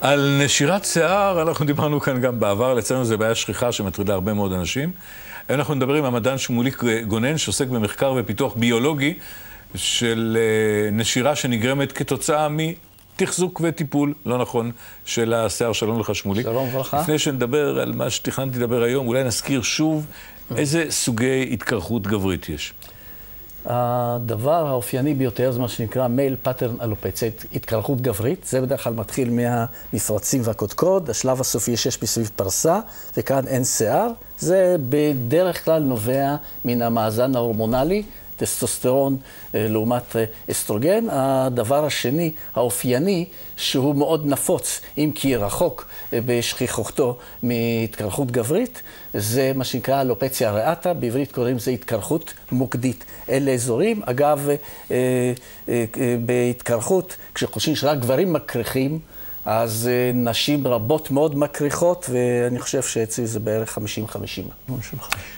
על נשירת שיער, אנחנו דיברנו כאן גם בעבר, לצערנו זה בעיה שכיחה שמטרידה הרבה מאוד אנשים. אנחנו מדברים עם המדען שמוליק גונן, שעוסק במחקר ופיתוח ביולוגי של נשירה שנגרמת כתוצאה מתחזוק וטיפול, לא נכון, של השיער. שלום לך שמוליק. שלום וברכה. לפני שנדבר על מה שתכננתי לדבר היום, אולי נזכיר שוב איזה סוגי התקרחות גברית יש. הדבר האופייני ביותר זה מה שנקרא מייל פאטרן אלופציה, התקרחות גברית. זה בדרך כלל מתחיל מהמפרצים והקודקוד, השלב הסופי יש מסביב פרסה, וכאן אין שיער. זה בדרך כלל נובע מן המאזן ההורמונלי, טסטוסטרון לעומת אסטרוגן. הדבר השני, האופייני, שהוא מאוד נפוץ, אם כי רחוק בשכיחותו מהתקרחות גברית, זה מה שנקרא אלופציה ריאטה, בעברית קוראים זה התקרחות מוקדית. אלה אזורים, אגב, בהתקרחות, כשחושבים שרק גברים מקריחים, אז נשים רבות מאוד מקריחות, ואני חושב שאצלי זה בערך 50-50.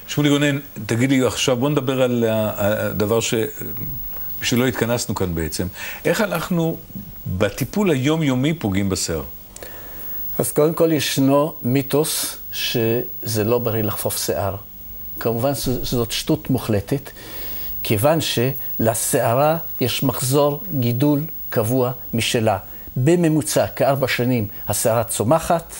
שמוליק גונן, תגיד לי עכשיו, בוא נדבר על הדבר שבשבילו התכנסנו כאן בעצם. איך אנחנו בטיפול היומיומי פוגעים בשיער? אז קודם כל ישנו מיתוס שזה לא בריא לחפוף שיער. כמובן שזאת שטות מוחלטת, כיוון שלשערה יש מחזור גידול קבוע משלה. בממוצע, כ4 שנים, השערה צומחת,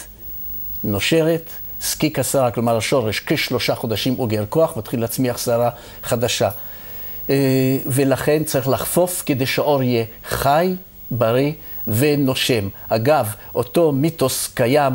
נושרת, סקיק השערה, כלומר השורש, כ3 חודשים אוגר כוח, מתחיל להצמיח שערה חדשה. ולכן צריך לחפוף כדי שהאור יהיה חי, בריא ונושם. אגב, אותו מיתוס קיים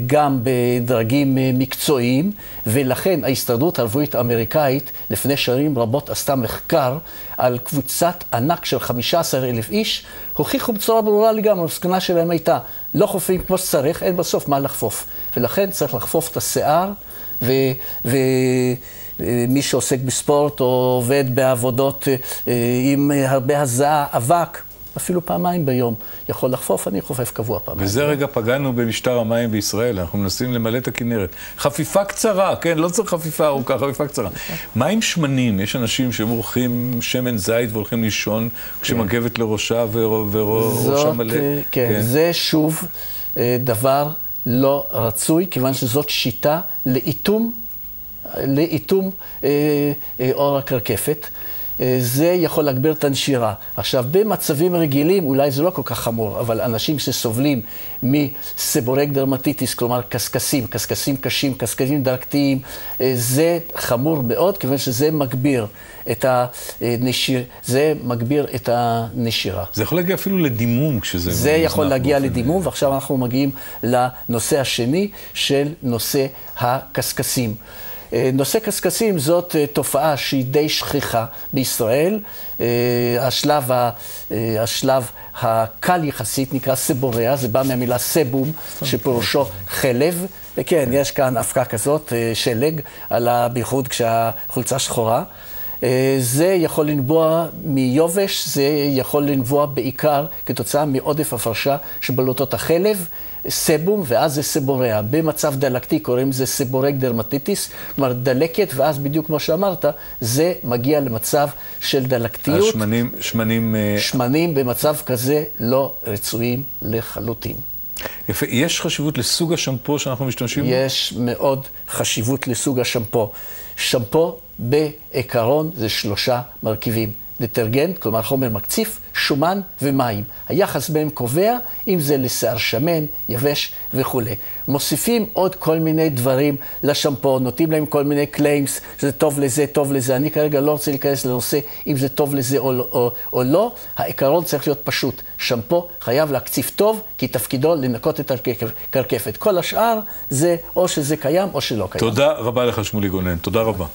גם בדרגים מקצועיים, ולכן ההסתדרות הרפואית האמריקאית לפני שנים רבות עשתה מחקר על קבוצת ענק של 15,000 איש, הוכיחו בצורה ברורה לגמרי, המסקנה שלהם הייתה, לא חופפים כמו שצריך, אין בסוף מה לחפוף. ולכן צריך לחפוף את השיער, מי שעוסק בספורט או עובד בעבודות עם הרבה הזעה, אבק, אפילו פעמיים ביום יכול לחפוף, אני חופף קבוע פעמיים. וזה רגע פגענו במשטר המים בישראל, אנחנו מנסים למלא את הכנרת. חפיפה קצרה, כן, לא צריך חפיפה ארוכה, חפיפה קצרה. מה עם שמנים? יש אנשים שמורחים שמן זית והולכים לישון כשמגבת לראשה וראשה מלא. כן, זה שוב דבר לא רצוי, כיוון שזאת שיטה לאיתום אור הקרקפת. זה יכול להגביר את הנשירה. עכשיו, במצבים רגילים, אולי זה לא כל כך חמור, אבל אנשים שסובלים מסבורג דרמטיטיס, כלומר קסקסים קשים, קסקסים דרכתיים, זה חמור מאוד, כיוון שזה מגביר את הנשירה. זה יכול להגיע אפילו לדימום כשזה... זה יכול להגיע לדימום, ועכשיו אנחנו מגיעים לנושא השני של נושא הקסקסים. נושא קסקסים זאת תופעה שהיא די שכיחה בישראל. השלב הקל יחסית נקרא סבוריה, זה בא מהמילה סבום, שפירושו חלב. וכן, יש כאן אבקה כזאת, שלג, בייחוד כשהחולצה שחורה. זה יכול לנבוע מיובש, זה יכול לנבוע בעיקר כתוצאה מעודף הפרשה שבלוטות החלב, סבום, ואז זה סבוריה. במצב דלקתי קוראים זה סבורג דרמטיטיס, כלומר דלקת, ואז בדיוק כמו שאמרת, זה מגיע למצב של דלקתיות. שמנים במצב כזה לא רצויים לחלוטין. יפה. יש חשיבות לסוג השמפו שאנחנו משתמשים בו? יש מאוד חשיבות לסוג השמפו. שמפו בעיקרון זה 3 מרכיבים. דטרגנט, כלומר חומר מקציף, שומן ומים. היחס בהם קובע אם זה לשיער שמן, יבש וכו'. מוסיפים עוד כל מיני דברים לשמפו, נותנים להם כל מיני קליימס, שזה טוב לזה, טוב לזה. אני כרגע לא רוצה להיכנס לנושא אם זה טוב לזה או לא. העיקרון צריך להיות פשוט. שמפו חייב להקציף טוב, כי תפקידו לנקות את הקרקפת. כל השאר זה או שזה קיים או שלא קיים. תודה רבה לך שמוליק גונן. תודה רבה.